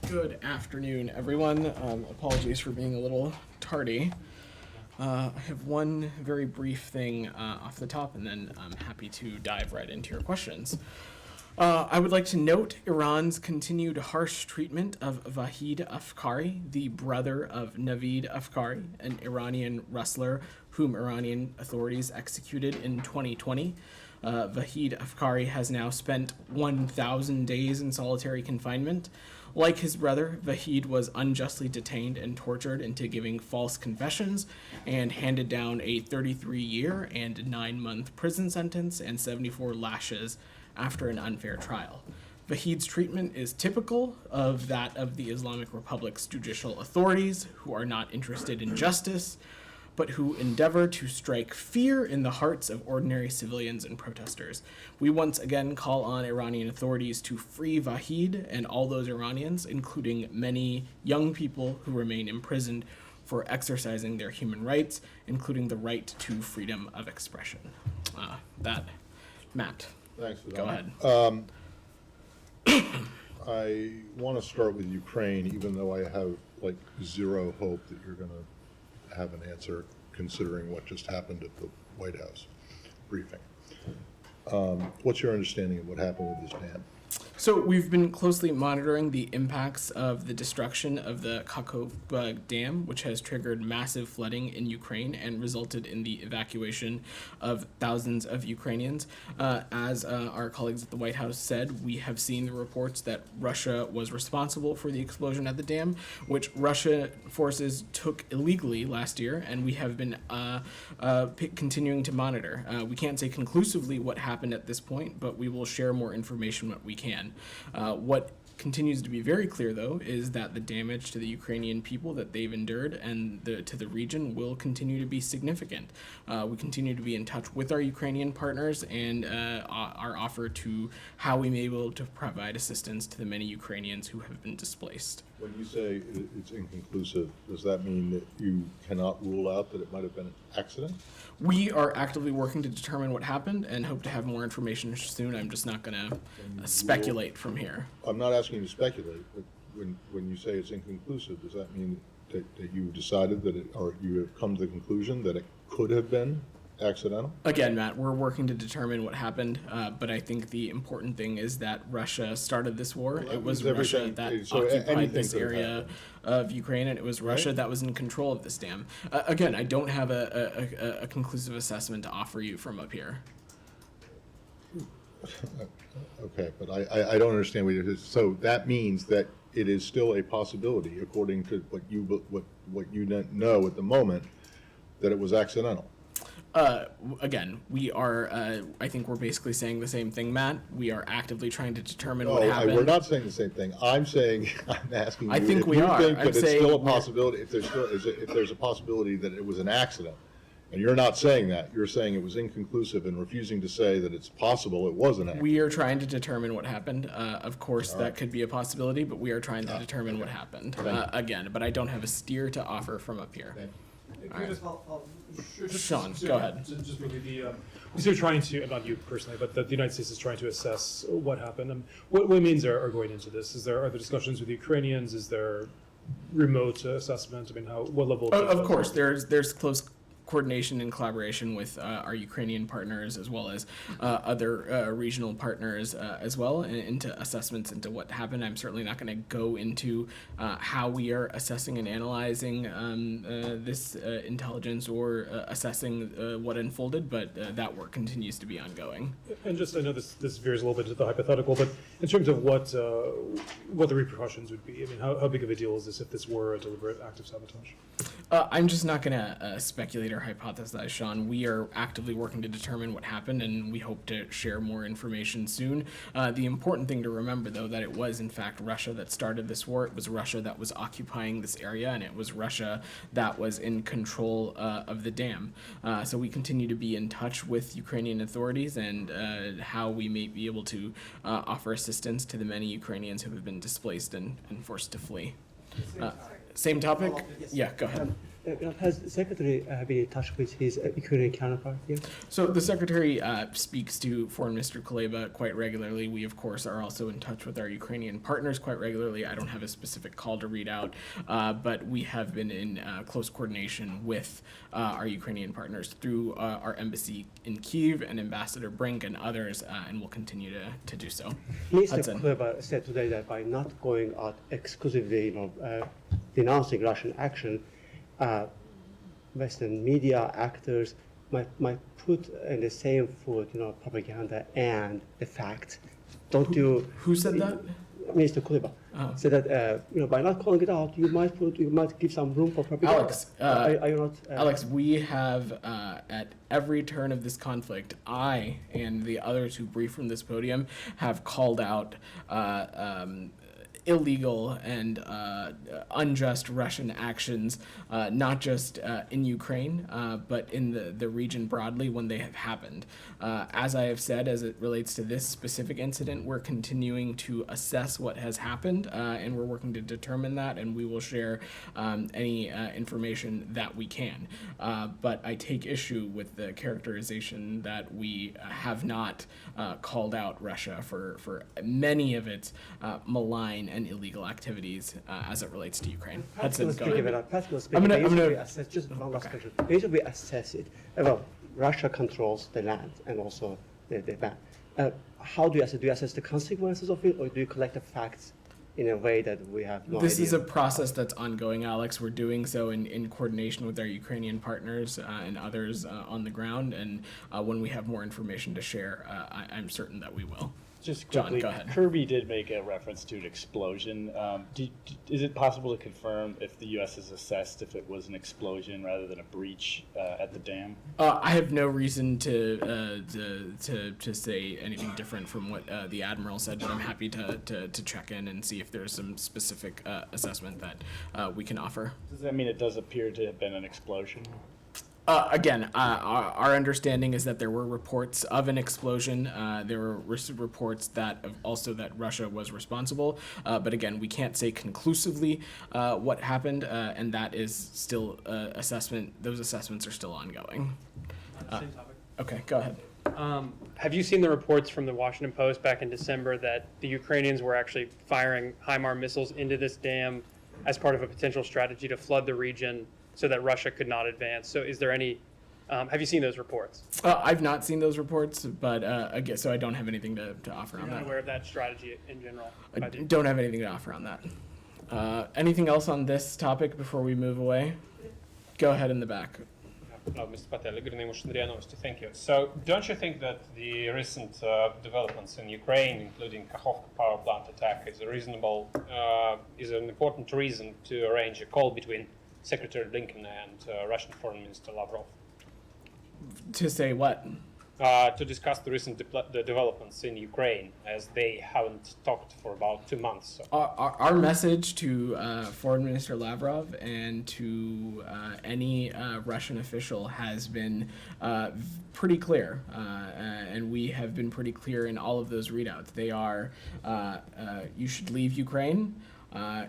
Good afternoon, everyone. Apologies for being a little tardy. I have one very brief thing off the top, and then I'm happy to dive right into your questions. I would like to note Iran's continued harsh treatment of Vahid Afkari, the brother of Naveed Afkari, an Iranian wrestler whom Iranian authorities executed in 2020. Vahid Afkari has now spent 1,000 days in solitary confinement. Like his brother, Vahid was unjustly detained and tortured into giving false confessions and handed down a 33-year and 9-month prison sentence and 74 lashes after an unfair trial. Vahid's treatment is typical of that of the Islamic Republic's judicial authorities, who are not interested in justice, but who endeavor to strike fear in the hearts of ordinary civilians and protesters. We once again call on Iranian authorities to free Vahid and all those Iranians, including many young people who remain imprisoned for exercising their human rights, including the right to freedom of expression. Matt. Thanks for that. Go ahead. I want to start with Ukraine, even though I have like zero hope that you're going to have an answer, considering what just happened at the White House briefing. What's your understanding of what happened with this dam? So we've been closely monitoring the impacts of the destruction of the Kakhovka Dam, which has triggered massive flooding in Ukraine and resulted in the evacuation of thousands of Ukrainians. As our colleagues at the White House said, we have seen the reports that Russia was responsible for the explosion at the dam, which Russia forces took illegally last year, and we have been continuing to monitor. We can't say conclusively what happened at this point, but we will share more information when we can. What continues to be very clear, though, is that the damage to the Ukrainian people that they've endured and to the region will continue to be significant. We continue to be in touch with our Ukrainian partners and our offer to how we may be able to provide assistance to the many Ukrainians who have been displaced. When you say it's inconclusive, does that mean that you cannot rule out that it might have been an accident? We are actively working to determine what happened and hope to have more information soon. I'm just not going to speculate from here. I'm not asking you to speculate, but when you say it's inconclusive, does that mean that you decided that it, or you have come to the conclusion that it could have been accidental? Again, Matt, we're working to determine what happened, but I think the important thing is that Russia started this war. Well, it was everything, Russia that so occupied this could have area happened. of Ukraine, and it was Russia that was in control of this dam. Again, I don't have a conclusive assessment to offer you from up here. Okay, but I don't understand what it is. So that means that it is still a possibility, according to what you know at the moment, that it was accidental. Again, we are, I think we're basically saying the same thing, Matt. We are actively trying to determine what happened. We're not saying the same thing. I'm asking you I think if we you are. think I'm that it's saying still a possibility, if there's a possibility that it was an accident. And you're not saying that. You're saying it was inconclusive and refusing to say that it's possible it was an accident. We are trying to determine what happened. Of course, that could be a possibility, but we are trying to determine what happened. Again, but I don't have a steer to offer from up here. Sean, go ahead. Just really we're trying to, not you personally, but the United States is trying to assess what happened. What means are going into this? Are there discussions with the Ukrainians? Is there remote assessment? I mean, what level? Of course, there's close coordination and collaboration with our Ukrainian partners as well as other regional partners as well into assessments into what happened. I'm certainly not going to go into how we are assessing and analyzing this intelligence or assessing what unfolded, but that work continues to be ongoing. And just, I know this veers a little bit to the hypothetical, but in terms of what the repercussions would be, I mean, how big of a deal is this if this were a deliberate act of sabotage? I'm just not going to speculate or hypothesize, Sean. We are actively working to determine what happened, and we hope to share more information soon. The important thing to remember, though, that it was, in fact, Russia that started this war. It was Russia that was occupying this area, and it was Russia that was in control of the dam. So we continue to be in touch with Ukrainian authorities and how we may be able to offer assistance to the many Ukrainians who have been displaced and forced to flee. Same topic? Yeah, go ahead. Has the secretary been in touch with his Ukrainian counterpart here? So the secretary speaks to Foreign Minister Kuleba quite regularly. We, of course, are also in touch with our Ukrainian partners quite regularly. I don't have a specific call to read out, but we have been in close coordination with our Ukrainian partners through our embassy in Kyiv and Ambassador Brink and others, and will continue to do so. Mr. Hudson. Kuleba said today that by not going out exclusively, denouncing Russian action, Western media actors might put in the same foot, propaganda and the facts. Don't you? Who said that? Mr. Kuleba said that by not calling it out, you might give some room for propaganda. Alex, are you not? Alex, we have at every turn of this conflict, I and the others who briefed from this podium have called out illegal and unjust Russian actions, not just in Ukraine, but in the region broadly when they have happened. As I have said, as it relates to this specific incident, we're continuing to assess what has happened, and we're working to determine that, and we will share any information that we can. But I take issue with the characterization that we have not called out Russia for many of its malign and illegal activities as it relates to Ukraine. Hudson, go ahead. Practically I'm speaking, gonna- basically assess, just one last question. Basically, we assess it. Well, Russia controls the land and also the ban. How do you assess? Do you assess the consequences of it, or do you collect the facts in a way that we have no This idea? is a process that's ongoing, Alex. We're doing so in coordination with our Ukrainian partners and others on the ground. And when we have more information to share, I'm certain that we will. Just John, quickly, go ahead. Kirby did make a reference to an explosion. Is it possible to confirm if the U.S. has assessed if it was an explosion rather than a breach at the dam? I have no reason to say anything different from what the admiral said, but I'm happy to check in and see if there's some specific assessment that we can offer. Does that mean it does appear to have been an explosion? Again, our understanding is that there were reports of an explosion. There were reports that Russia was responsible. But again, we can't say conclusively what happened, and that is still assessment. Those assessments are still ongoing. Same topic. Okay, go ahead. Have you seen the reports from the Washington Post back in December that the Ukrainians were actually firing HIMARS missiles into this dam as part of a potential strategy to flood the region so that Russia could not advance? So is there any, have you seen those reports? I've not seen those reports, but again, so I don't have anything to offer on You're not that. aware of that strategy in general? I don't have anything to offer on that. Anything else on this topic before we move away? Go ahead in the back. Hello, Mr. Patel, Green Motion Novosti. Thank you. So, don't you think that the recent developments in Ukraine, including Kakhovka power plant attack, is is an important reason to arrange a call between Secretary Blinken and Russian Foreign Minister Lavrov To say what? to discuss the recent developments in Ukraine, as they haven't talked for about 2 months? So. Our message to Foreign Minister Lavrov and to any Russian official has been pretty clear, and we have been pretty clear in all of those readouts. They are, you should leave Ukraine,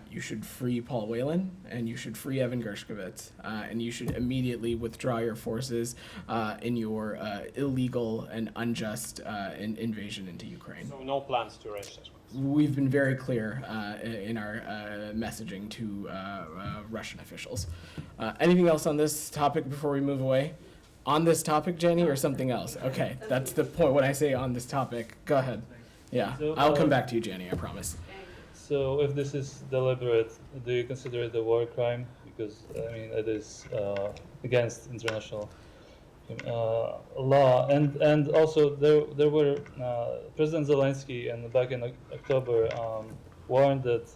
you should free Paul Whelan, and you should free Evan Gershkovich, and you should immediately withdraw your forces in your illegal and unjust invasion into Ukraine. So no plans to arrange this one? We've been very clear in our messaging to Russian officials. Anything else on this topic before we move away? On this topic, Jenny, or something else? Okay, that's the point. When I say on this topic, go ahead. Yeah, So, I'll come back to you, Jenny, I promise. So if this is deliberate, do you consider it a war crime? Because, I mean, it is against international law. And also, there were, President Zelensky, and back in October, warned that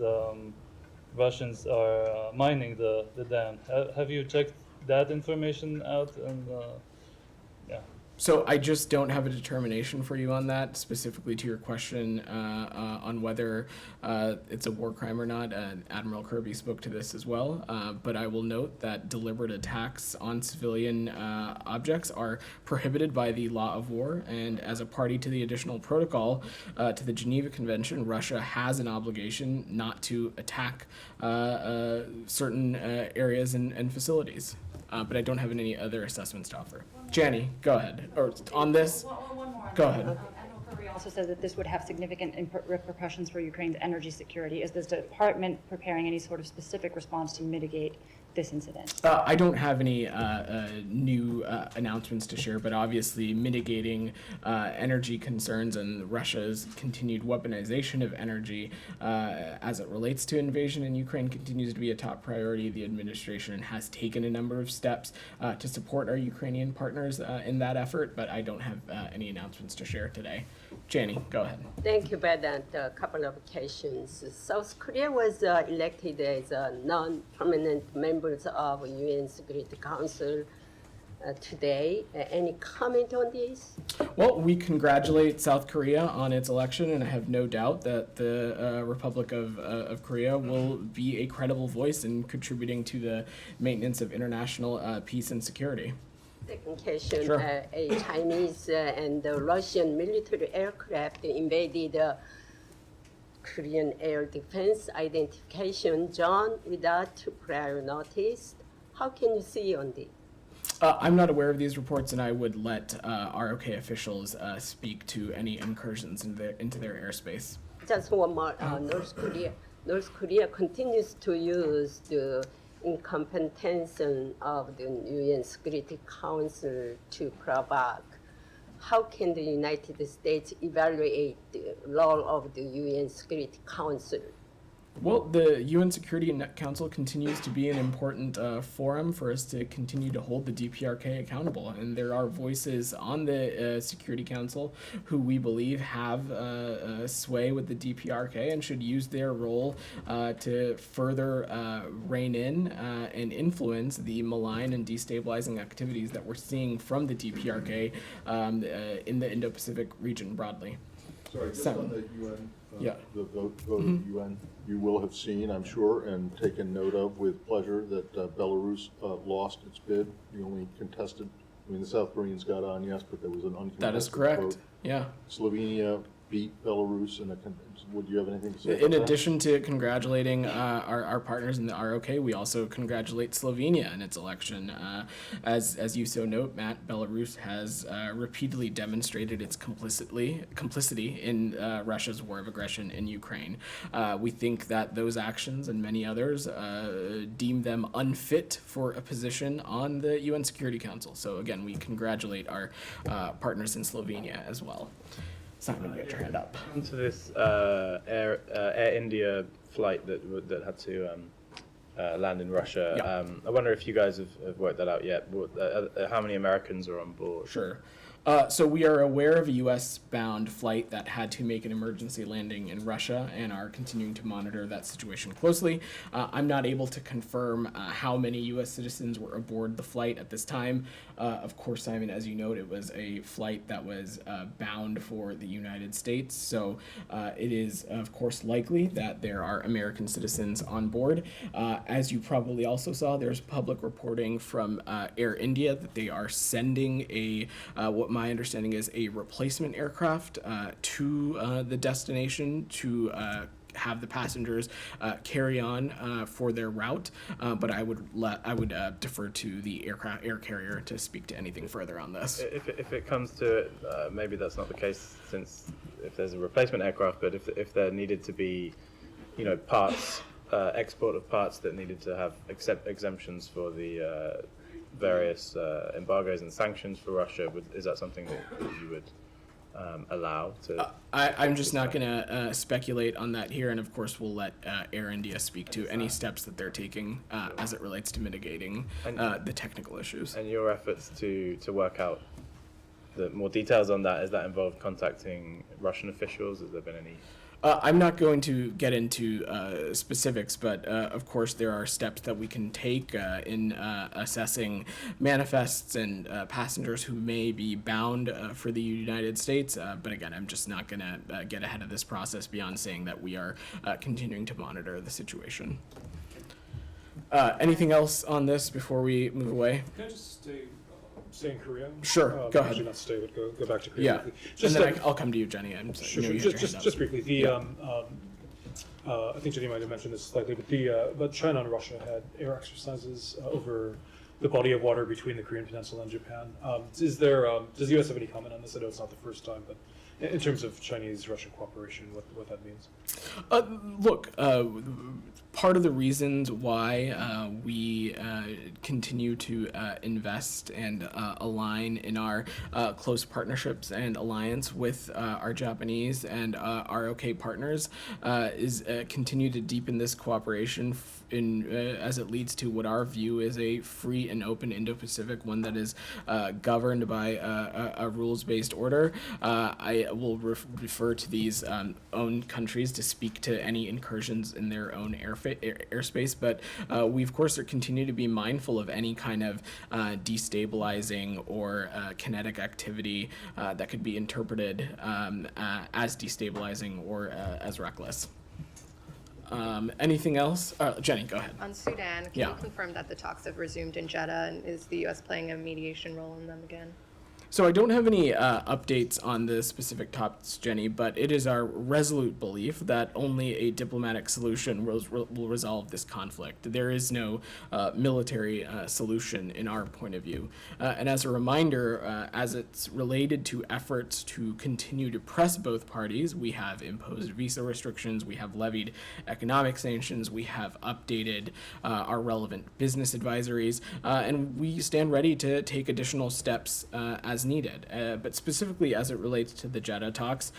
Russians are mining the dam. Have you checked that information out? And yeah. So I just don't have a determination for you on that, specifically to your question on whether it's a war crime or not. Admiral Kirby spoke to this as well, but I will note that deliberate attacks on civilian objects are prohibited by the law of war, and as a party to the additional protocol to the Geneva Convention, Russia has an obligation not to attack certain areas and facilities. But I don't have any other assessments to offer. Janny, go ahead. Or on this, One more. go ahead. Admiral Kirby also said that this would have significant repercussions for Ukraine's energy security. Is the department preparing any sort of specific response to mitigate this incident? I don't have any new announcements to share, but obviously mitigating energy concerns and Russia's continued weaponization of energy as it relates to invasion in Ukraine continues to be a top priority. The administration has taken a number of steps to support our Ukrainian partners in that effort, but I don't have any announcements to share today. Janny, go ahead. Thank you, President. A couple of questions. South Korea was elected as a non-permanent members of UN Security Council today. Any comment on this? Well, we congratulate South Korea on its election, and I have no doubt that the Republic of Korea will be a credible voice in contributing to the maintenance of international peace and security. Second question, Sure. A Chinese and the Russian military aircraft invaded Korean air defense identification zone without prior notice. How can you see on this? I'm not aware of these reports, and I would let ROK officials speak to any incursions into their airspace. Just one more, North Korea continues to use the incompetence of the UN Security Council to provoke. How can the United States evaluate the role of the UN Security Council? Well, the UN Security Council continues to be an important forum for us to continue to hold the DPRK accountable. And there are voices on the Security Council who we believe have sway with the DPRK and should use their role to further rein in and influence the malign and destabilizing activities that we're seeing from the DPRK in the Indo-Pacific region broadly. Sorry, just Seven. on the UN, Yeah. the vote of the UN, you will have seen, I'm sure, and taken note of with pleasure that Belarus lost its bid. The only contested, I mean, the South Koreans got on, yes, but there was an uncontested That is correct. vote. Yeah. Slovenia beat Belarus in a, would you have anything to say In about that? addition to congratulating our partners in the ROK, we also congratulate Slovenia in its election. As you so note, Matt, Belarus has repeatedly demonstrated its complicity in Russia's war of aggression in Ukraine. We think that those actions and many others deem them unfit for a position on the UN Security Council. So again, we congratulate our partners in Slovenia as well. Simon, get your hand up. Onto this Air India flight that had to land in Russia. Yeah. I wonder if you guys have worked that out yet. How many Americans are on board? Sure. So we are aware of a U.S.-bound flight that had to make an emergency landing in Russia and are continuing to monitor that situation closely. I'm not able to confirm how many U.S. citizens were aboard the flight at this time. Of course, Simon, as you note, it was a flight that was bound for the United States. So it is, of course, likely that there are American citizens on board. As you probably also saw, there's public reporting from Air India that they are sending what my understanding is a replacement aircraft to the destination to have the passengers carry on for their route, but I would defer to the air carrier to speak to anything further on this. If it comes to it, maybe that's not the case, since if there's a replacement aircraft, but if there needed to be, parts, export of parts that needed to have exemptions for the various embargoes and sanctions for Russia, is that something that you would allow to? I'm just not going to speculate on that here, and of course we'll let Air India speak to any steps that they're taking as it relates to mitigating the technical issues. And your efforts to work out the more details on that, has that involved contacting Russian officials? Has there been any? I'm not going to get into specifics, but of course there are steps that we can take in assessing manifests and passengers who may be bound for the United States. But again, I'm just not going to get ahead of this process beyond saying that we are continuing to monitor the situation. Anything else on this before we move away? Can I just stay in Korea? Sure, go ahead. Actually, not stay, but go back to Korea. Yeah, quickly. and Just then I'll come to you, Jenny. I'm sorry, Sure, you sure. had your hand up. Just briefly, I think Jenny might have mentioned this slightly, but China and Russia had air exercises over the body of water between the Korean Peninsula and Japan. Does the U.S. have any comment on this? I know it's not the first time, but in terms of Chinese-Russian cooperation, what that means? Look, part of the reasons why we continue to invest and align in our close partnerships and alliance with our Japanese and ROK partners is continue to deepen this cooperation as it leads to what our view is a free and open Indo-Pacific, one that is governed by a rules-based order. I will refer to these own countries to speak to any incursions in their own airspace, but we of course continue to be mindful of any kind of destabilizing or kinetic activity that could be interpreted as destabilizing or as reckless. Anything else? Jenny, go ahead. On Sudan, can you confirm that the talks have resumed in Jeddah, and is the U.S. playing a mediation role in them again? So I don't have any updates on the specific topics, Jenny, but it is our resolute belief that only a diplomatic solution will resolve this conflict. There is no military solution in our point of view. And as a reminder, as it's related to efforts to continue to press both parties, we have imposed visa restrictions, we have levied economic sanctions, we have updated our relevant business advisories, and we stand ready to take additional steps as needed. But specifically as it relates to the Jeddah talks,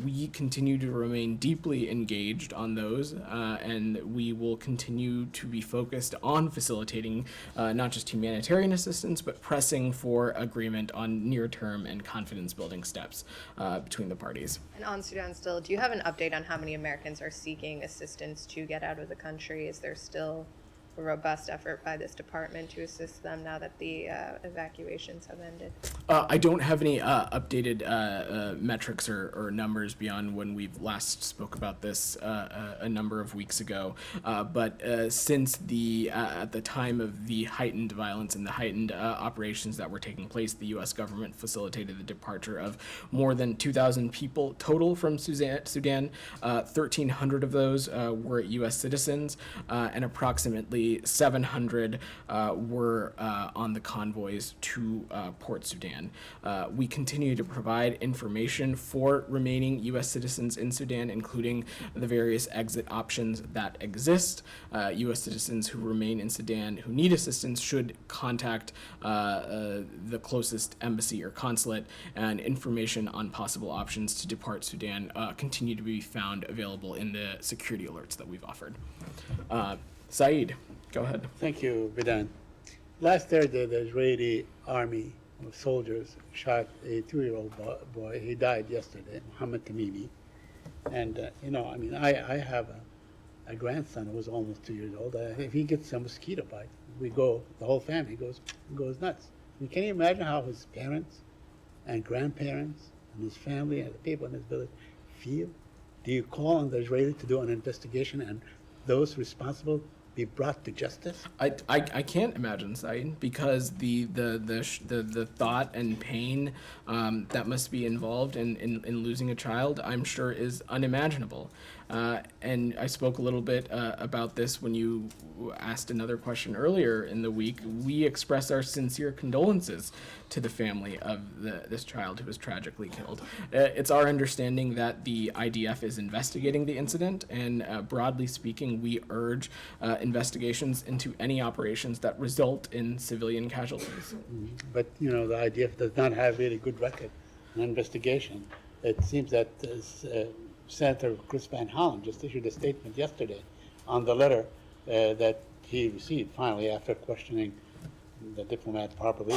we continue to remain deeply engaged on those, and we will continue to be focused on facilitating not just humanitarian assistance, but pressing for agreement on near-term and confidence-building steps between the parties. And on Sudan still, do you have an update on how many Americans are seeking assistance to get out of the country? Is there still a robust effort by this department to assist them now that the evacuations have ended? I don't have any updated metrics or numbers beyond when we've last spoke about this a number of weeks ago. But since at the time of the heightened violence and the heightened operations that were taking place, the U.S. government facilitated the departure of more than 2,000 people total from Sudan. 1,300 of those were U.S. citizens, and approximately 700 were on the convoys to Port Sudan. We continue to provide information for remaining U.S. citizens in Sudan, including the various exit options that exist. U.S. citizens who remain in Sudan who need assistance should contact the closest embassy or consulate, and information on possible options to depart Sudan continue to be found available in the security alerts that we've offered. Saeed, go ahead. Thank you, Bidan. Last Thursday, the Israeli army of soldiers shot a 2-year-old boy. He died yesterday, Mohammed Tamimi. And, I have a grandson who's almost 2 years old. If he gets a mosquito bite, the whole family goes nuts. And can you imagine how his parents and grandparents and his family and the people in his village feel? Do you call on the Israeli to do an investigation and those responsible be brought to justice? I can't imagine, Saeed, because the thought and pain that must be involved in losing a child, I'm sure, is unimaginable. And I spoke a little bit about this when you asked another question earlier in the week. We express our sincere condolences to the family of this child who was tragically killed. It's our understanding that the IDF is investigating the incident, and broadly speaking, we urge investigations into any operations that result in civilian casualties. But, the IDF does not have really good record in investigation. It seems that Senator Chris Van Hollen just issued a statement yesterday on the letter that he received finally after questioning the diplomat properly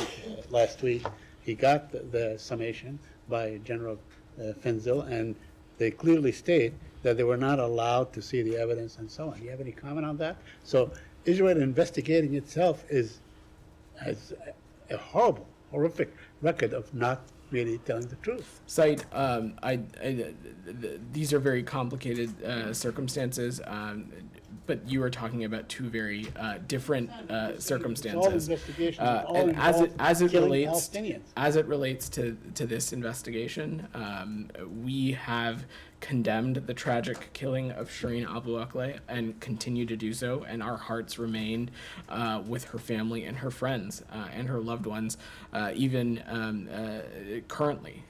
last week. He got the summation by General Fenzil, and they clearly state that they were not allowed to see the evidence and so on. Do you have any comment on that? So Israel investigating itself has a horrible, horrific record of not really telling the truth. Said, these are very complicated circumstances, but you are talking about two very different circumstances. investigation. It's all And as it killing relates Palestinians. to this investigation, we have condemned the tragic killing of Shireen Abu Akleh and continue to do so, and our hearts remain with her family and her friends and her loved ones, even currently.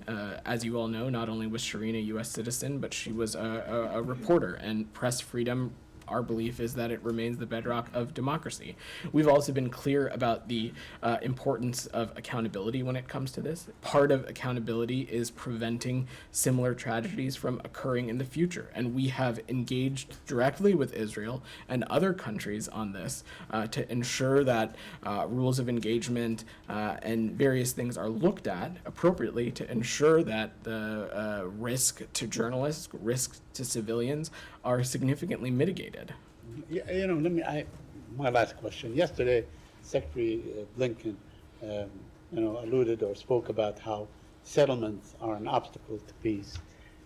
As you all know, not only was Shireen a U.S. citizen, but she was a reporter, and press freedom, our belief is that it remains the bedrock of democracy. We've also been clear about the importance of accountability when it comes to this. Part of accountability is preventing similar tragedies from occurring in the future, and we have engaged directly with Israel and other countries on this to ensure that rules of engagement and various things are looked at appropriately to ensure that the risk to journalists, risk to civilians are significantly mitigated. Yeah, my last question. Yesterday, Secretary Blinken, alluded or spoke about how settlements are an obstacle to peace.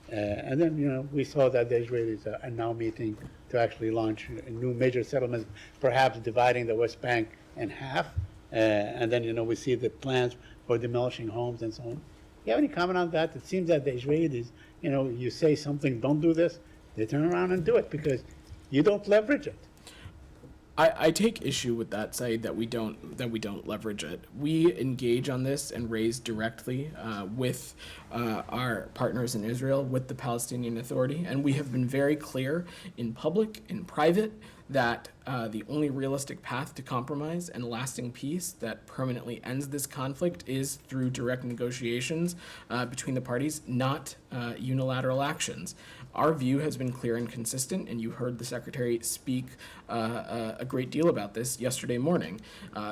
And then, we saw that the Israelis are now meeting to actually launch a new major settlement, perhaps dividing the West Bank in half. And then, we see the plans for demolishing homes and so on. You have any comment on that? It seems that the Israelis, you say something, don't do this, they turn around and do it because you don't leverage it. I take issue with that, Said, that we don't leverage it. We engage on this and raise directly with our partners in Israel, with the Palestinian Authority, and we have been very clear in public, in private, that the only realistic path to compromise and lasting peace that permanently ends this conflict is through direct negotiations between the parties, not unilateral actions. Our view has been clear and consistent, and you heard the Secretary speak a great deal about this yesterday morning.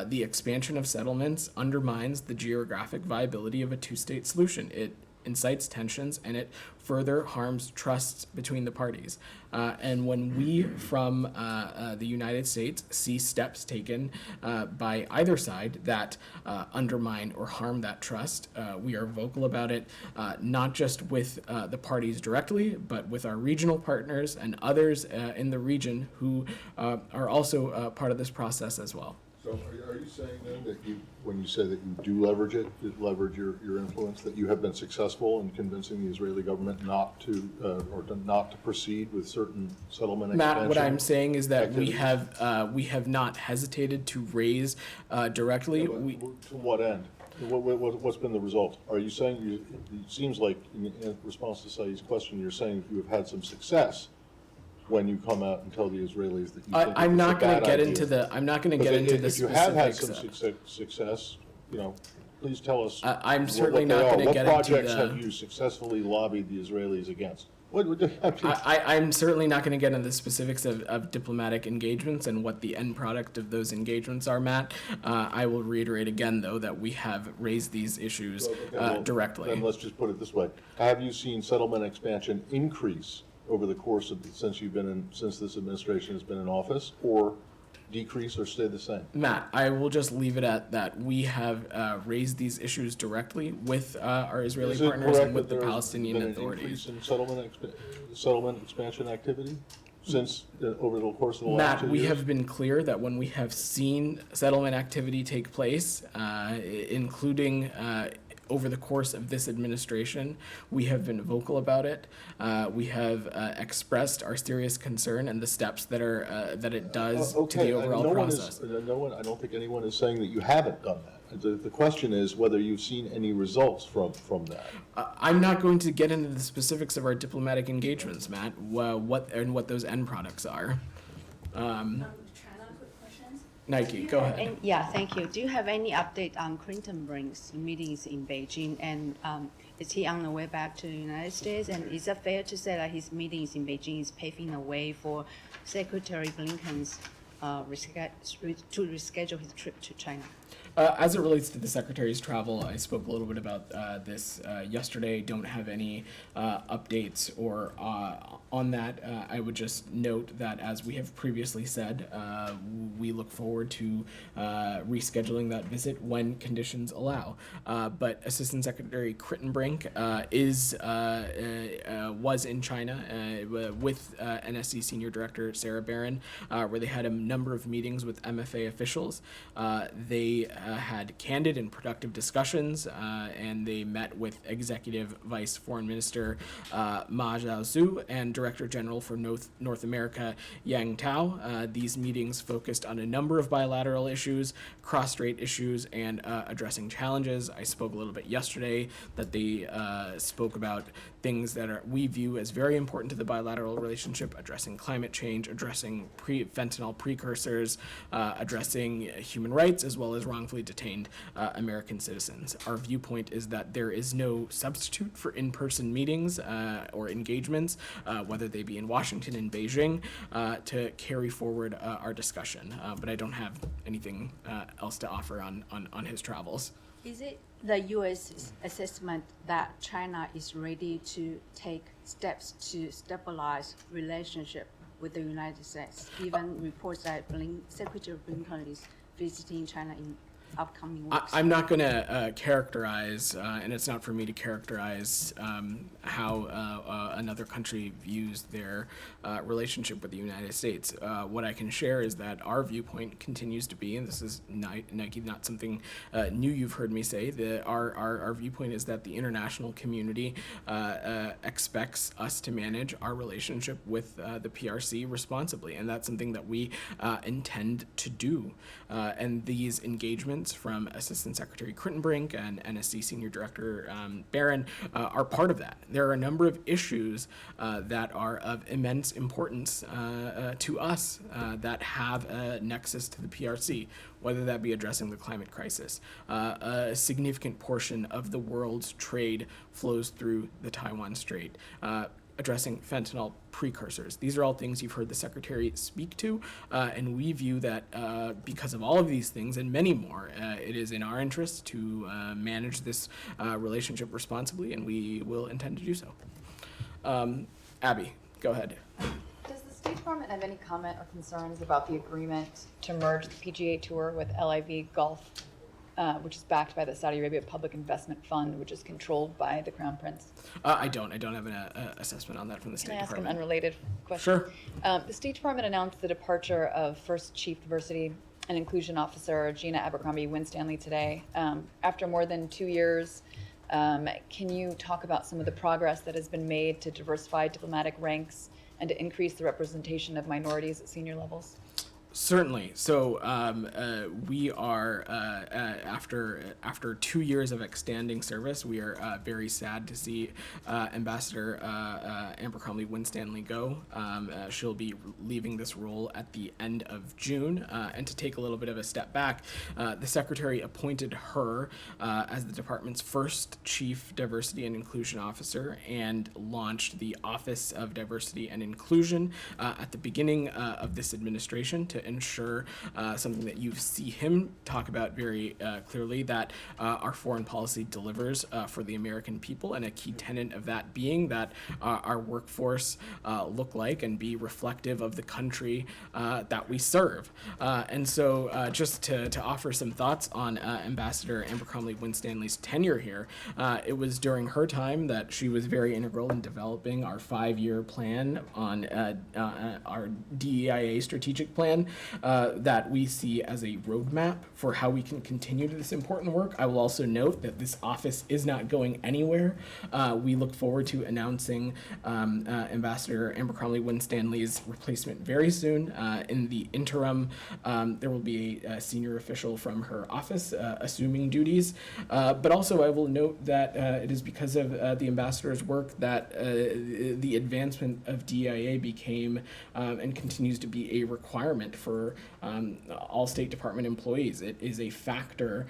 The expansion of settlements undermines the geographic viability of a two-state solution. It incites tensions, and it further harms trust between the parties. And when we from the United States see steps taken by either side that undermine or harm that trust, we are vocal about it, not just with the parties directly, but with our regional partners and others in the region who are also part of this process as well. So are you saying then that when you say that you do leverage it, leverage your influence, that you have been successful in convincing the Israeli government not to not to proceed with certain settlement expansion? Matt, what I'm saying is that activities? we have not hesitated to raise directly. Yeah, to what end? What's been the result? Are you saying it seems like in response to Saeed's question, you're saying you have had some success when you come out and tell the Israelis that you think I'm not going to get into the. I'm not going to get into the specifics. If you have had some success, please tell us. I'm certainly not going to get into What projects have you successfully lobbied the Israelis against? I'm certainly not going to get into the specifics of diplomatic engagements and what the end product of those engagements are, Matt. I will reiterate again, though, that we have raised these issues directly. Then let's just put it this way: have you seen settlement expansion increase over the course of since this administration has been in office, or decrease or stay the same? Matt, I will just leave it at that. We have raised these issues directly with our Israeli partners and with the Palestinian authorities. Is it correct that there has been an increase in settlement expansion activity since over the course of the last 2 years? Matt, we have been clear that when we have seen settlement activity take place, including over the course of this administration, we have been vocal about it. We have expressed our serious concern and the steps that it does to the overall process. I don't think anyone is saying that you haven't done that. The question is whether you've seen any results from that. I'm not going to get into the specifics of our diplomatic engagements, Matt. What those end products are. Nike, go ahead. Yeah, thank you. Do you have any update on Clinton Brink's meetings in Beijing, and is he on the way back to the United States? And is it fair to say that his meetings in Beijing is paving the way for Secretary Blinken's to reschedule his trip to China? As it relates to the Secretary's travel, I spoke a little bit about this yesterday. Don't have any updates or on that. I would just note that, as we have previously said, we look forward to rescheduling that visit when conditions allow. But Assistant Secretary Crittenbrink was in China with NSC Senior Director Sarah Barron, where they had a number of meetings with MFA officials. They had candid and productive discussions, and they met with Executive Vice Foreign Minister Ma Zhaozhu and Director General for North America Yang Tao. These meetings focused on a number of bilateral issues, cross-strait issues, and addressing challenges. I spoke a little bit yesterday that they spoke about things that we view as very important to the bilateral relationship, addressing climate change, addressing fentanyl precursors, addressing human rights, as well as wrongfully detained American citizens. Our viewpoint is that there is no substitute for in-person meetings or engagements, whether they be in Washington and Beijing, to carry forward our discussion. But I don't have anything else to offer on his travels. Is it the U.S.'s assessment that China is ready to take steps to stabilize relationship with the United States, given reports that Secretary Blinken is visiting China in upcoming weeks? I'm not going to characterize, and it's not for me to characterize how another country views their relationship with the United States. What I can share is that our viewpoint continues to be, and this is Nike, not something new you've heard me say, our viewpoint is that the international community expects us to manage our relationship with the PRC responsibly, and that's something that we intend to do. And these engagements from Assistant Secretary Crittenbrink and NSC Senior Director Barron are part of that. There are a number of issues that are of immense importance to us that have a nexus to the PRC, whether that be addressing the climate crisis. A significant portion of the world's trade flows through the Taiwan Strait. Addressing fentanyl precursors. These are all things you've heard the Secretary speak to, and we view that because of all of these things and many more, it is in our interest to manage this relationship responsibly, and we will intend to do so. Abby, go ahead. Does the State Department have any comment or concerns about the agreement to merge the PGA Tour with LIV Golf, which is backed by the Saudi Arabia Public Investment Fund, which is controlled by the Crown Prince? I don't have an assessment on that from the State Department. Can I ask an unrelated question? Sure. The State Department announced the departure of First Chief Diversity and Inclusion Officer Gina Abercrombie Winstanley today. After more than 2 years, can you talk about some of the progress that has been made to diversify diplomatic ranks and to increase the representation of minorities at senior levels? Certainly. So we are after 2 years of extending service, we are very sad to see Ambassador Abercrombie Winstanley go. She'll be leaving this role at the end of June. And to take a little bit of a step back, the Secretary appointed her as the department's first Chief Diversity and Inclusion Officer and launched the Office of Diversity and Inclusion at the beginning of this administration to ensure something that you see him talk about very clearly, that our foreign policy delivers for the American people, and a key tenet of that being that our workforce look like and be reflective of the country that we serve. And so just to offer some thoughts on Ambassador Abercrombie Winstanley's tenure here, it was during her time that she was very integral in developing our 5-year plan on our DEIA strategic plan that we see as a roadmap for how we can continue this important work. I will also note that this office is not going anywhere. We look forward to announcing Ambassador Abercrombie Winstanley's replacement very soon. In the interim, there will be a senior official from her office assuming duties. But also I will note that it is because of the ambassador's work that the advancement of DEIA became and continues to be a requirement for all State Department employees. It is a factor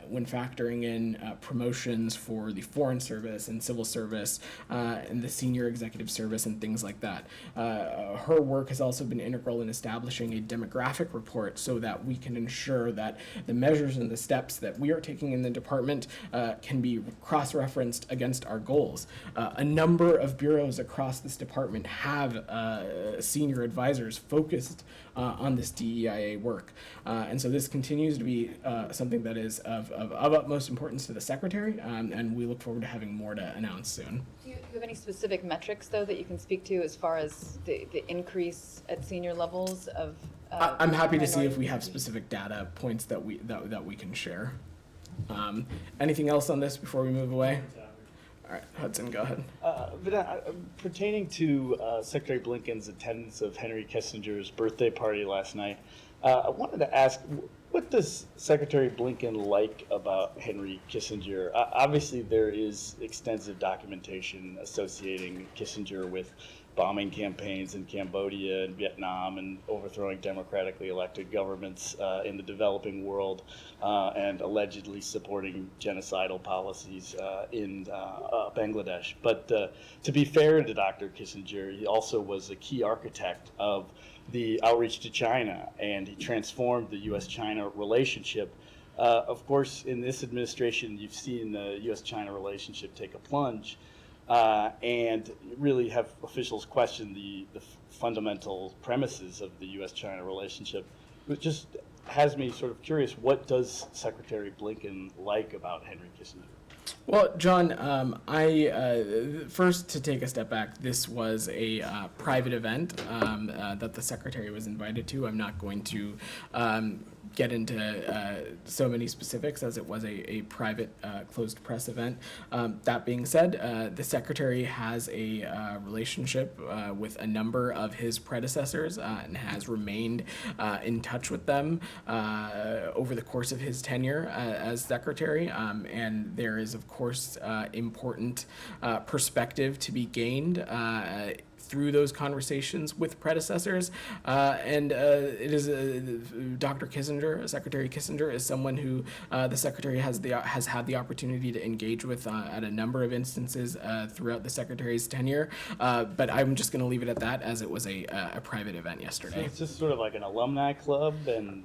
when factoring in promotions for the Foreign Service and Civil Service and the Senior Executive Service and things like that. Her work has also been integral in establishing a demographic report so that we can ensure that the measures and the steps that we are taking in the department can be cross-referenced against our goals. A number of bureaus across this department have senior advisors focused on this DEIA work. And so this continues to be something that is of utmost importance to the Secretary, and we look forward to having more to announce soon. Do you have any specific metrics, though, that you can speak to as far as the increase at senior levels of? I'm happy to see if we have specific data points that we can share. Anything else on this before we move away? All right, Hudson, go ahead. Pertaining to Secretary Blinken's attendance of Henry Kissinger's birthday party last night, I wanted to ask, what does Secretary Blinken like about Henry Kissinger? Obviously, there is extensive documentation associating Kissinger with bombing campaigns in Cambodia and Vietnam and overthrowing democratically elected governments in the developing world and allegedly supporting genocidal policies in Bangladesh. But to be fair to Dr. Kissinger, he also was a key architect of the outreach to China, and he transformed the U.S.-China relationship. Of course, in this administration, you've seen the U.S.-China relationship take a plunge. And really have officials question the fundamental premises of the U.S.-China relationship, which just has me sort of curious, what does Secretary Blinken like about Henry Kissinger? Well, John, first to take a step back, this was a private event that the Secretary was invited to. I'm not going to get into so many specifics as it was a private closed press event. That being said, the Secretary has a relationship with a number of his predecessors and has remained in touch with them over the course of his tenure as Secretary, and there is of course important perspective to be gained through those conversations with predecessors, and it is Dr. Kissinger, Secretary Kissinger, is someone who the Secretary has had the opportunity to engage with at a number of instances throughout the Secretary's tenure. But I'm just going to leave it at that, as it was a private event yesterday. So it's just sort of like an alumni club, and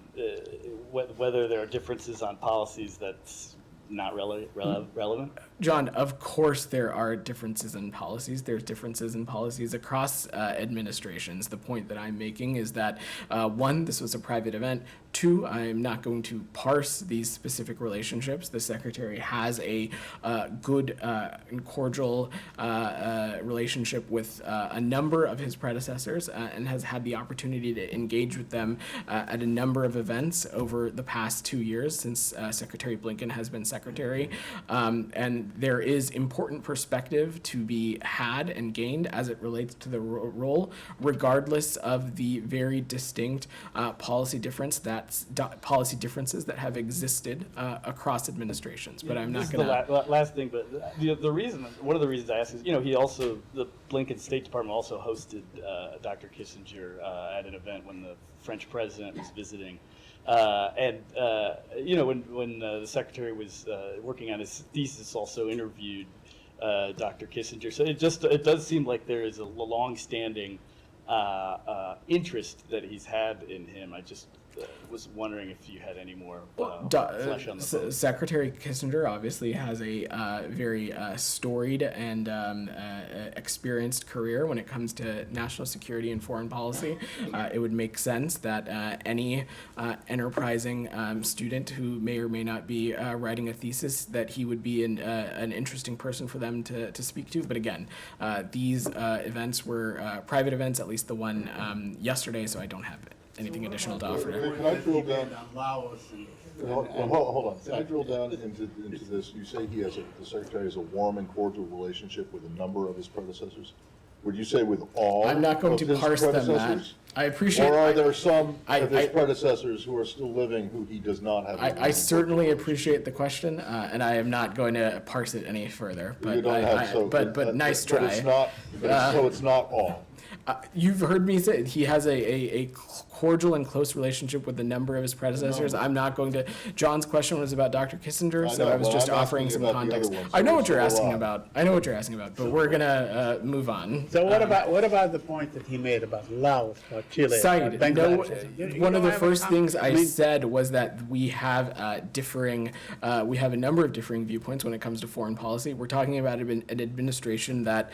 whether there are differences on policies that's not relevant? John, of course there are differences in policies. There's differences in policies across administrations. The point that I'm making is that, one, this was a private event. Two, I'm not going to parse these specific relationships. The Secretary has a good and cordial relationship with a number of his predecessors and has had the opportunity to engage with them at a number of events over the past 2 years since Secretary Blinken has been Secretary. And there is important perspective to be had and gained as it relates to the role, regardless of the very distinct policy differences that have existed across administrations. But I'm not going to. The last thing, but the reason, one of the reasons I ask is, the Blinken State Department also hosted Dr. Kissinger at an event when the French president was visiting. When the Secretary was working on his thesis, also interviewed Dr. Kissinger. So it does seem like there is a long-standing interest that he's had in him. I just was wondering if you had any more flesh on the bone. Secretary Kissinger obviously has a very storied and experienced career when it comes to national security and foreign policy. It would make sense that any enterprising student who may or may not be writing a thesis, that he would be an interesting person for them to speak to. But again, these events were private events, at least the one yesterday, so I don't have anything additional to offer. Can I drill down? Hold on. Can I drill down into this? You say the Secretary has a warm and cordial relationship with a number of his predecessors. Would you say with all? I'm not going to parse them, Matt. I appreciate. Or are there some of his predecessors who are still living who he does not have? I certainly appreciate the question, and I am not going to parse it any further. But nice try. So it's not all. You've heard me say he has a cordial and close relationship with a number of his predecessors. I'm not going to. John's question was about Dr. Kissinger, so I was just offering some context. I know what you're asking about. I know what you're asking about, but we're gonna move on. So what about the point that he made about Laos or Chile? or Said, no, Bangladesh? You one of don't the have a first things I mean, said was that we have we have a number of differing viewpoints when it comes to foreign policy. We're talking about an administration that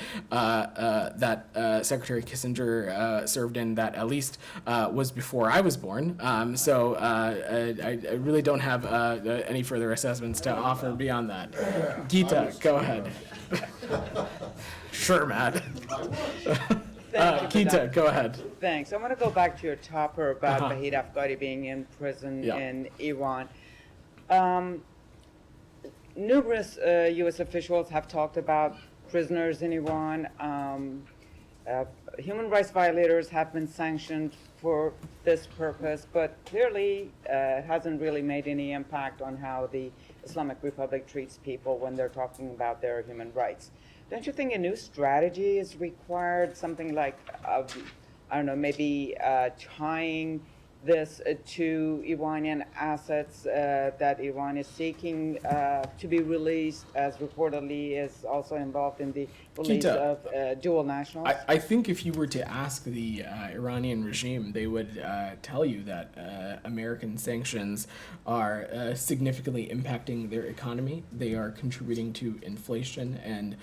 Secretary Kissinger served in that at least was before I was born. So I really don't have any further assessments to offer beyond that. Gita, go ahead. Sure, Matt. Gita, go ahead. Thanks. I want to go back to your topper about Uh-huh. Vahid Afghani being in prison Yeah. in Iran. Numerous U.S. officials have talked about prisoners in Iran. Human rights violators have been sanctioned for this purpose, but clearly hasn't really made any impact on how the Islamic Republic treats people when they're talking about their human rights. Don't you think a new strategy is required? Something like, I don't know, maybe tying this to Iranian assets that Iran is seeking to be released, as reportedly is also involved in the release Gita, of dual nationals? I think if you were to ask the Iranian regime, they would tell you that American sanctions are significantly impacting their economy. They are contributing to inflation and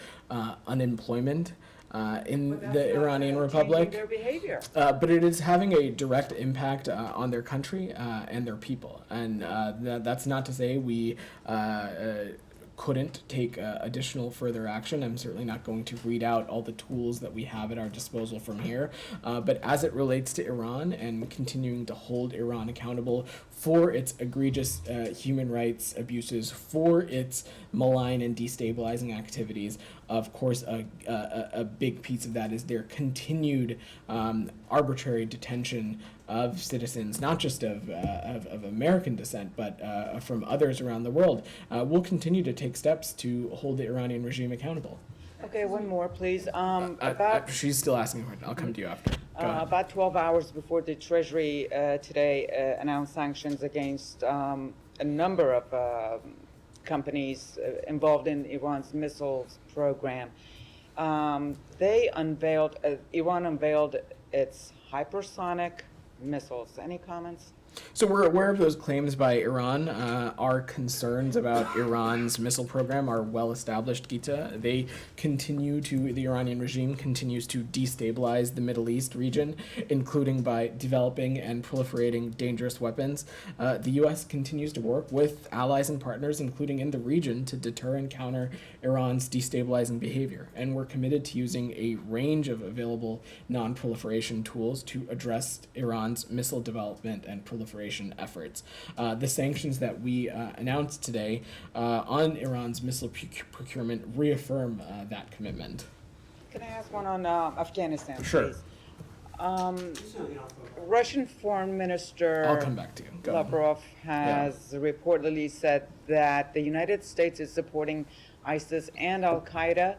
unemployment in the Iranian Republic. Their behavior. But it is having a direct impact on their country and their people. And that's not to say we couldn't take additional further action. I'm certainly not going to read out all the tools that we have at our disposal from here. But as it relates to Iran and continuing to hold Iran accountable for its egregious human rights abuses, for its malign and destabilizing activities, of course, a big piece of that is their continued arbitrary detention of citizens, not just of American descent, but from others around the world. We'll continue to take steps to hold the Iranian regime accountable. Okay, one more, please. She's still asking a question. I'll come to you after. Go ahead. About 12 hours before the Treasury today announced sanctions against a number of companies involved in Iran's missiles program. Iran unveiled its hypersonic missiles. Any comments? So we're aware of those claims by Iran. Our concerns about Iran's missile program are well established, Gita. The Iranian regime continues to destabilize the Middle East region, including by developing and proliferating dangerous weapons. The U.S. continues to work with allies and partners, including in the region, to deter and counter Iran's destabilizing behavior. And we're committed to using a range of available non-proliferation tools to address Iran's missile development and proliferation efforts. The sanctions that we announced today on Iran's missile procurement reaffirm that commitment. Can I ask one on Afghanistan, Sure. please? Russian Foreign Minister I'll come back to you. Go ahead. Lavrov has reportedly said that the United States is supporting ISIS and Al-Qaeda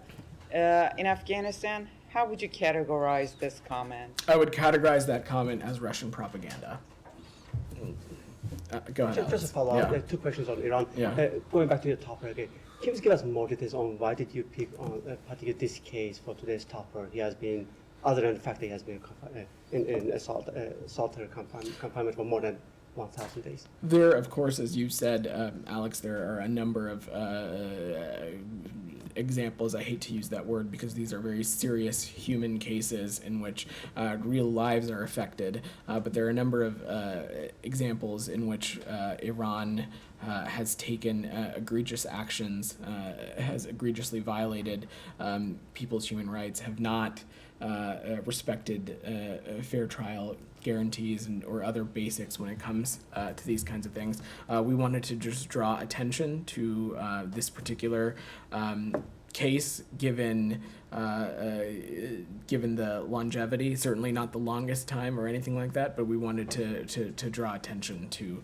in Afghanistan. How would you categorize this comment? I would categorize that comment as Russian propaganda. Go ahead. Just a follow-up. There are two questions on Iran. Yeah. Going back to the topper again, can you just give us more details on why did you pick on particularly this case for today's topper? He has been, other than the fact that he has been in solitary confinement for more than 1,000 days. There, of course, as you said, Alex, there are a number of examples. I hate to use that word because these are very serious human cases in which real lives are affected. But there are a number of examples in which Iran has taken egregious actions, has egregiously violated people's human rights, have not respected fair trial guarantees or other basics when it comes to these kinds of things. We wanted to just draw attention to this particular case, given the longevity, certainly not the longest time or anything like that, but we wanted to draw attention to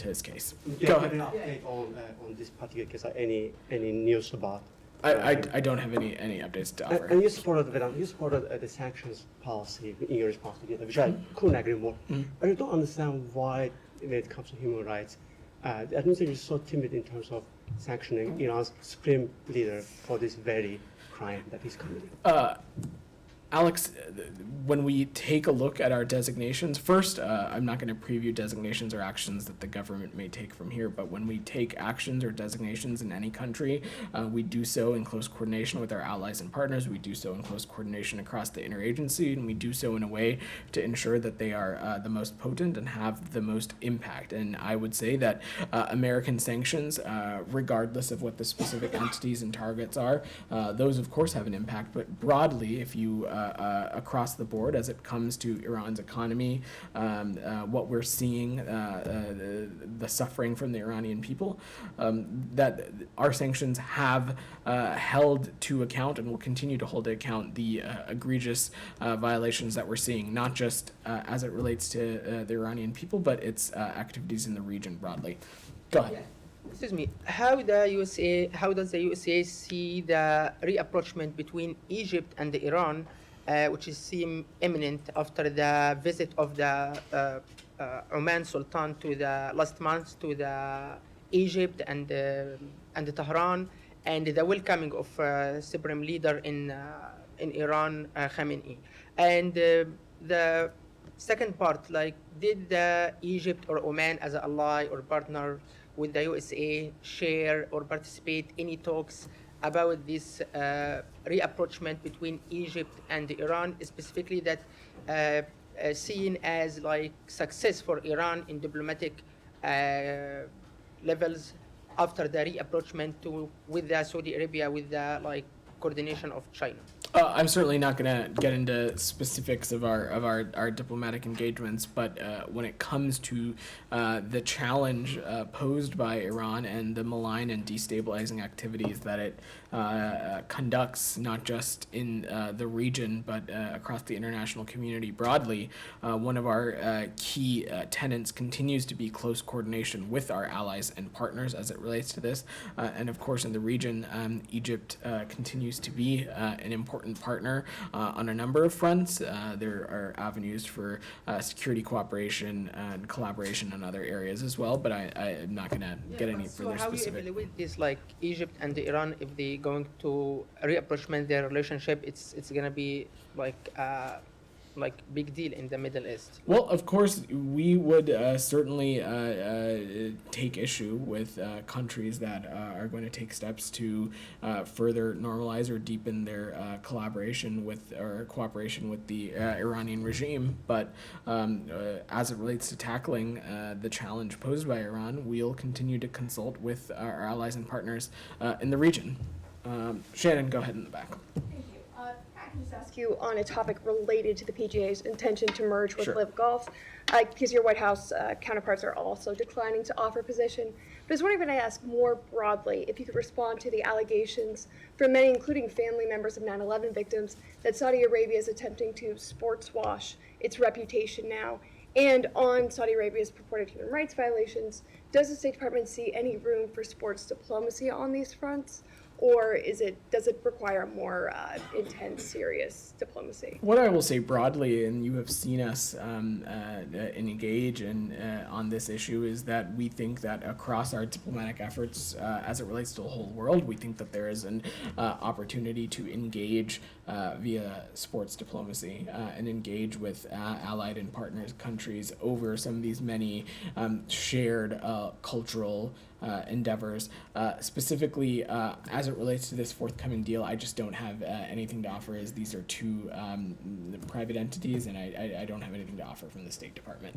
his case. Do you have an update on this particular case? Any news about I don't have any updates to offer. And you supported Vedant, you supported the sanctions policy in your response to it, which I couldn't agree more. But I don't understand why, when it comes to human rights, the administration is so timid in terms of sanctioning Iran's supreme leader for this very crime that he's committing. Alex, when we take a look at our designations, first, I'm not going to preview designations or actions that the government may take from here, but when we take actions or designations in any country, we do so in close coordination with our allies and partners. We do so in close coordination across the interagency, and we do so in a way to ensure that they are the most potent and have the most impact. And I would say that American sanctions, regardless of what the specific entities and targets are, those of course have an impact, but broadly, if you across the board as it comes to Iran's economy, what we're seeing, the suffering from the Iranian people, that our sanctions have held to account and will continue to hold to account the egregious violations that we're seeing, not just as it relates to the Iranian people, but its activities in the region broadly. Go ahead. Excuse me. How does the USA see the reapproachment between Egypt and Iran, which is seem imminent after the visit of the Oman Sultan to the last month to the Egypt and Tehran, and the welcoming of supreme leader in Iran, Khamenei, and the second part, like, did Egypt or Oman as an ally or partner with the USA share or participate any talks about this reapproachment between Egypt and Iran, specifically that seen as like success for Iran in diplomatic levels after the reapproachment with the Saudi Arabia, with the like coordination of China? I'm certainly not going to get into specifics of our diplomatic engagements, but when it comes to the challenge posed by Iran and the malign and destabilizing activities that it conducts, not just in the region, but across the international community broadly, one of our key tenets continues to be close coordination with our allies and partners as it relates to this. And of course, in the region, Egypt continues to be an important partner on a number of fronts. There are avenues for security cooperation and collaboration in other areas as well, but I'm not going to get any further So how specific. you evaluate this, like Egypt and Iran, if they going to reapproachment their relationship, it's going to be like big deal in the Middle East? Well, of course, we would certainly take issue with countries that are going to take steps to further normalize or deepen their collaboration with or cooperation with the Iranian regime. But as it relates to tackling the challenge posed by Iran, we'll continue to consult with our allies and partners in the region. Shannon, go ahead in the back. I can just ask you on a topic related to the PGA's intention to merge with Sure. Live Golf, because your White House counterparts are also declining to offer position. But I was wondering if I ask more broadly if you could respond to the allegations from many, including family members of 9/11 victims, that Saudi Arabia is attempting to sports wash its reputation now. And on Saudi Arabia's purported human rights violations, does the State Department see any room for sports diplomacy on these fronts? Or does it require more intense, serious diplomacy? What I will say broadly, and you have seen us engage on this issue, is that we think that across our diplomatic efforts, as it relates to the whole world, we think that there is an opportunity to engage via sports diplomacy and engage with allied and partners countries over some of these many shared cultural endeavors. Specifically, as it relates to this forthcoming deal, I just don't have anything to offer, as these are two private entities, and I don't have anything to offer from the State Department.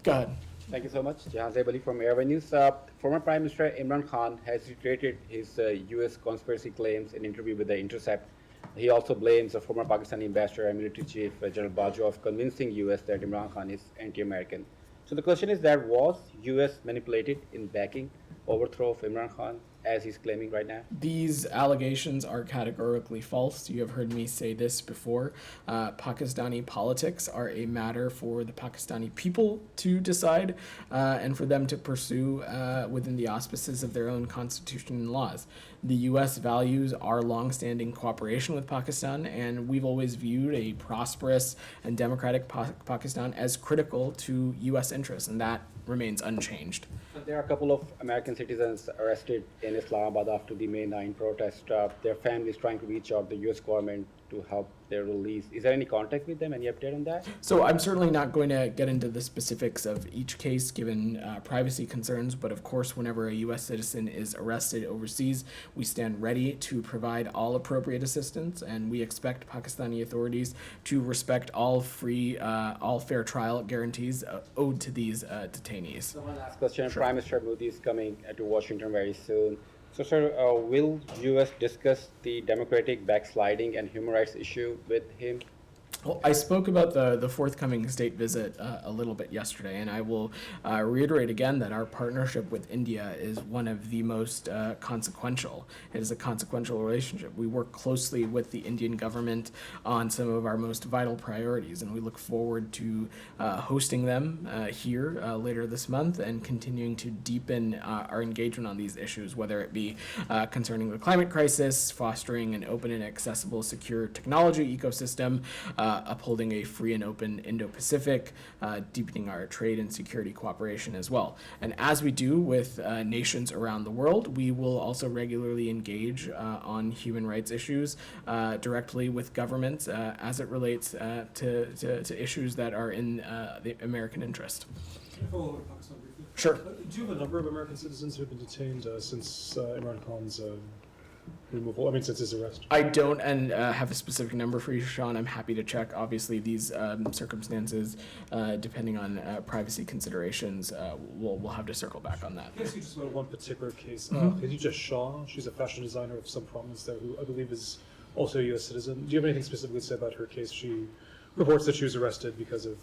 Go ahead. Thank you so much. Jahan Zaibali from Airway News. Former Prime Minister Imran Khan has reiterated his U.S. conspiracy claims in an interview with The Intercept. He also blames the former Pakistani ambassador and military chief, General Bajwa, of convincing U.S. that Imran Khan is anti-American. So the question is that was U.S. manipulated in backing overthrow of Imran Khan? as he's claiming right now? These allegations are categorically false. You have heard me say this before. Pakistani politics are a matter for the Pakistani people to decide and for them to pursue within the auspices of their own constitution and laws. The U.S. values our longstanding cooperation with Pakistan, and we've always viewed a prosperous and democratic Pakistan as critical to U.S. interests, and that remains unchanged. So there are a couple of American citizens arrested in Islamabad after the May 9 protest. Their families trying to reach out the U.S. government to help their release. Is there any contact with them? Any update on that? So I'm certainly not going to get into the specifics of each case given privacy concerns, but of course, whenever a U.S. citizen is arrested overseas, we stand ready to provide all appropriate assistance, and we expect Pakistani authorities to respect all fair trial guarantees owed to these detainees. So one last question. Sure. Prime Minister Modi is coming to Washington very soon. So, sir, will U.S. discuss the democratic backsliding and human rights issue with him? Well, I spoke about the forthcoming state visit a little bit yesterday, and I will reiterate again that our partnership with India is one of the most consequential. It is a consequential relationship. We work closely with the Indian government on some of our most vital priorities, and we look forward to hosting them here later this month and continuing to deepen our engagement on these issues, whether it be concerning the climate crisis, fostering an open and accessible secure technology ecosystem, upholding a free and open Indo-Pacific, deepening our trade and security cooperation as well. And as we do with nations around the world, we will also regularly engage on human rights issues directly with governments as it relates to issues that are in the American interest. Can I follow up on Pakistan briefly? Sure. Do you have a number of American citizens who have been detained since Imran Khan's removal? I mean, since his arrest? I don't and have a specific number for you, Sean. I'm happy to check. Obviously, these circumstances, depending on privacy considerations, we'll have to circle back on that. Can I ask you just about one particular case? Mhm. Khadija Shah, she's a fashion designer of some prominence there who I believe is also a U.S. citizen. Do you have anything specifically to say about her case? She reports that she was arrested because of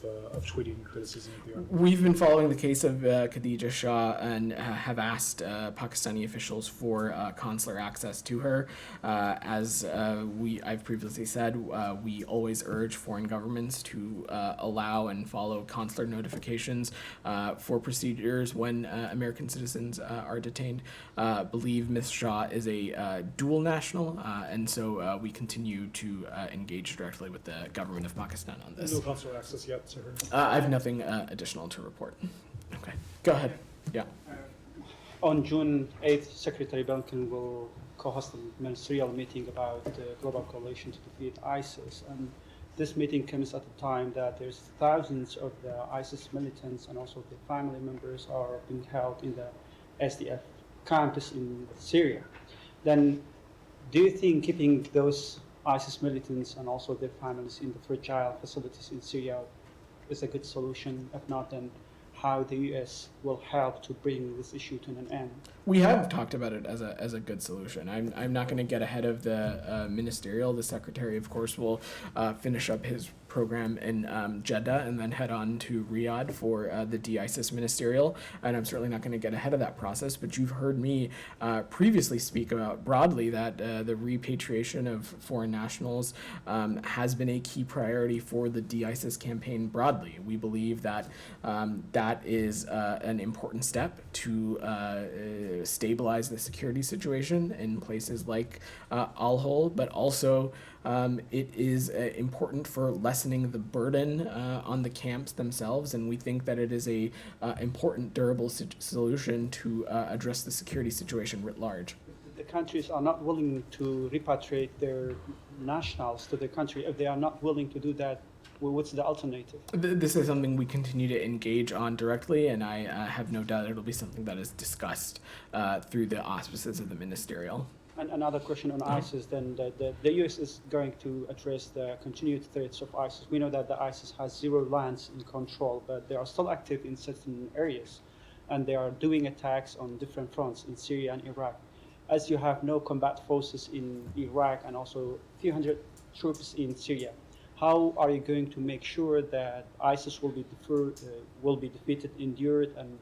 tweeting criticism of the army. We've been following the case of Khadija Shah and have asked Pakistani officials for consular access to her. As I've previously said, we always urge foreign governments to allow and follow consular notifications for procedures when American citizens are detained. Believe Ms. Shah is a dual national, and so we continue to engage directly with the government of Pakistan on this. No consular access yet to her? I have nothing additional to report. Okay, go ahead. Yeah. On June 8th, Secretary Blinken will co-host a ministerial meeting about the global coalition to defeat ISIS. And this meeting comes at a time that there's thousands of the ISIS militants and also their family members are being held in the SDF campus in Syria. Then do you think keeping those ISIS militants and also their families in the fragile facilities in Syria is a good solution? If not, then how the U.S. will help to bring this issue to an end? We have talked about it as a good solution. I'm not going to get ahead of the ministerial. The secretary, of course, will finish up his program in Jeddah and then head on to Riyadh for the de-ISIS ministerial. And I'm certainly not going to get ahead of that process. But you've heard me previously speak about broadly that the repatriation of foreign nationals has been a key priority for the de-ISIS campaign broadly. We believe that that is an important step to stabilize the security situation in places like Al-Hol, but also it is important for lessening the burden on the camps themselves, and we think that it is a important, durable solution to address the security situation writ large. The countries are not willing to repatriate their nationals to their country. If they are not willing to do that, well, what's the alternative? This is something we continue to engage on directly, and I have no doubt it'll be something that is discussed through the auspices of the ministerial. And another question on ISIS, then the U.S. is going to address the continued threats of ISIS. We know that the ISIS has zero lands in control, but they are still active in certain areas, and they are doing attacks on different fronts in Syria and Iraq. As you have no combat forces in Iraq and also a few hundred troops in Syria, how are you going to make sure that ISIS will be defeated, endured, and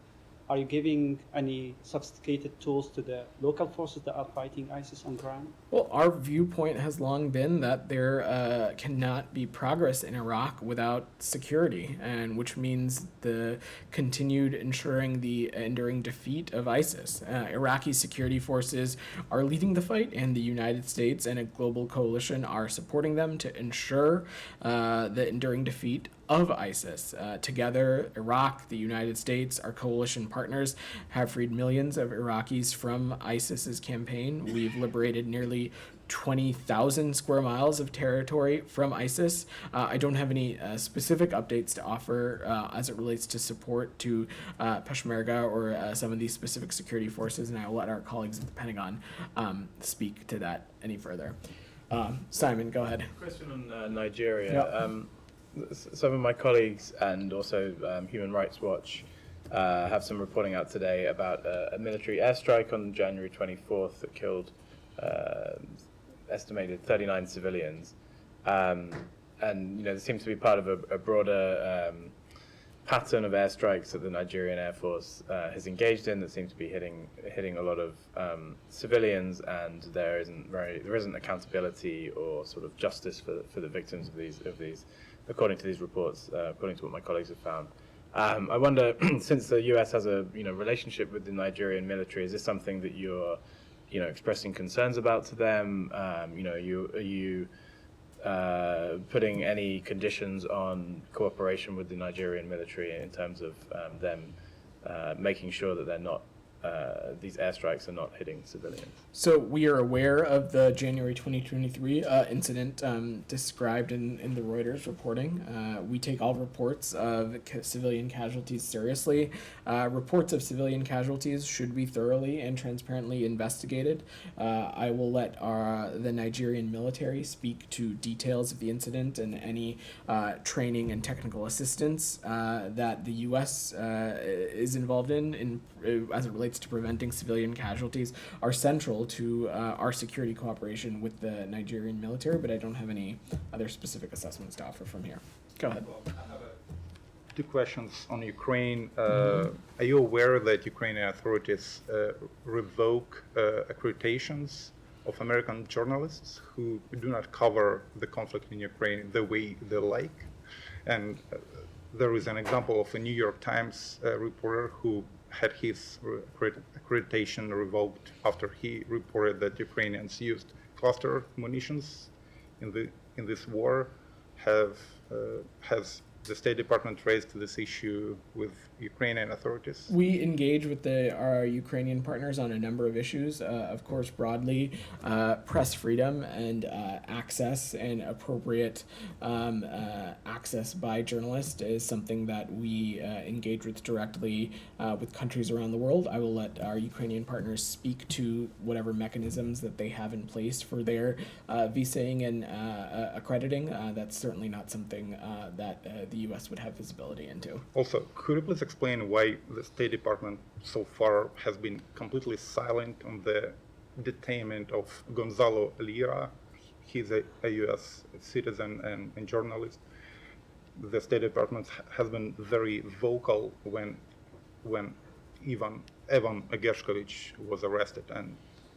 Are you giving any sophisticated tools to the local forces that are fighting ISIS on ground? Well, our viewpoint has long been that there cannot be progress in Iraq without security, and which means the continued ensuring the enduring defeat of ISIS. Iraqi security forces are leading the fight, and the United States and a global coalition are supporting them to ensure the enduring defeat of ISIS. Together, Iraq, the United States, our coalition partners have freed millions of Iraqis from ISIS's campaign. We've liberated nearly 20,000 square miles of territory from ISIS. I don't have any specific updates to offer as it relates to support to Peshmerga or some of these specific security forces, and I will let our colleagues at the Pentagon speak to that any further. Simon, go ahead. Question on Nigeria. Yep. Some of my colleagues and also Human Rights Watch have some reporting out today about a military airstrike on January 24th that killed estimated 39 civilians. And there seems to be part of a broader pattern of airstrikes that the Nigerian Air Force has engaged in that seems to be hitting a lot of civilians, and there isn't accountability or sort of justice for the victims of these. According to these reports, according to what my colleagues have found. I wonder, since the U.S. has a relationship with the Nigerian military, is this something that you're expressing concerns about to them? Are you putting any conditions on cooperation with the Nigerian military in terms of them making sure that they're not these airstrikes are not hitting civilians? So we are aware of the January 2023 incident described in the Reuters reporting. We take all reports of civilian casualties seriously. Reports of civilian casualties should be thoroughly and transparently investigated. I will let the Nigerian military speak to details of the incident and any training and technical assistance that the U.S. Is involved in as it relates to preventing civilian casualties are central to our security cooperation with the Nigerian military, but I don't have any other specific assessments to offer from here. Go ahead. Two questions on Ukraine. Are you aware that Ukrainian authorities revoke accreditations of American journalists who do not cover the conflict in Ukraine the way they like? And there is an example of a New York Times reporter who had his accreditation revoked after he reported that Ukrainians used cluster munitions in this war. Has the State Department raised this issue with Ukrainian authorities? We engage with our Ukrainian partners on a number of issues. Of course, broadly, press freedom and access and appropriate access by journalists is something that we engage with directly with countries around the world. I will let our Ukrainian partners speak to whatever mechanisms that they have in place for their visaing and accrediting. That's certainly not something that the U.S. would have visibility into. Also, could you please explain why the State Department so far has been completely silent on the detainment of Gonzalo Lira? He's a U.S. citizen and journalist. The State Department has been very vocal when Evan Gershkovich was arrested,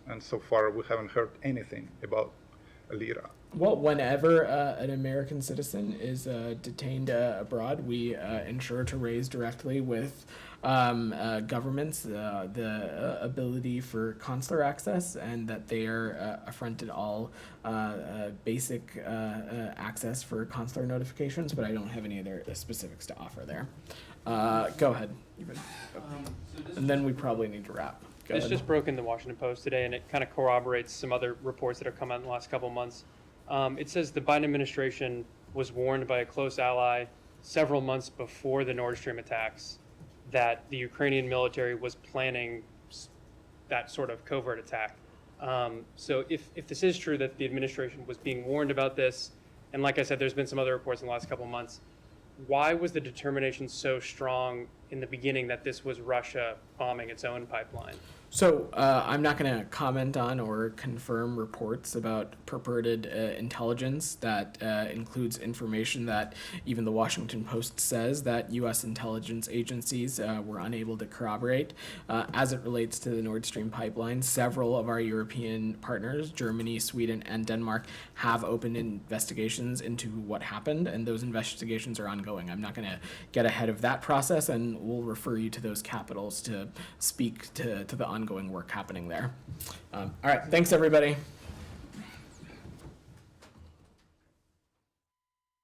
and so far we haven't heard anything about Lira. Well, whenever an American citizen is detained abroad, we ensure to raise directly with governments the ability for consular access, and that they are affronted all basic access for consular notifications, but I don't have any other specifics to offer there. Go ahead. And then we probably need to wrap. Go This ahead. just broke in the Washington Post today, and it kind of corroborates some other reports that have come out in the last couple of months. It says the Biden administration was warned by a close ally several months before the Nord Stream attacks that the Ukrainian military was planning that sort of covert attack. So if this is true that the administration was being warned about this, and like I said, there's been some other reports in the last couple of months, why was the determination so strong in the beginning that this was Russia bombing its own pipeline. So I'm not going to comment on or confirm reports about purported intelligence that includes information that even the Washington Post says that U.S. intelligence agencies were unable to corroborate. As it relates to the Nord Stream pipeline, several of our European partners, Germany, Sweden, and Denmark, have opened investigations into what happened, and those investigations are ongoing. I'm not going to get ahead of that process, and we'll refer you to those capitals to speak to the ongoing work happening there. All right, thanks everybody.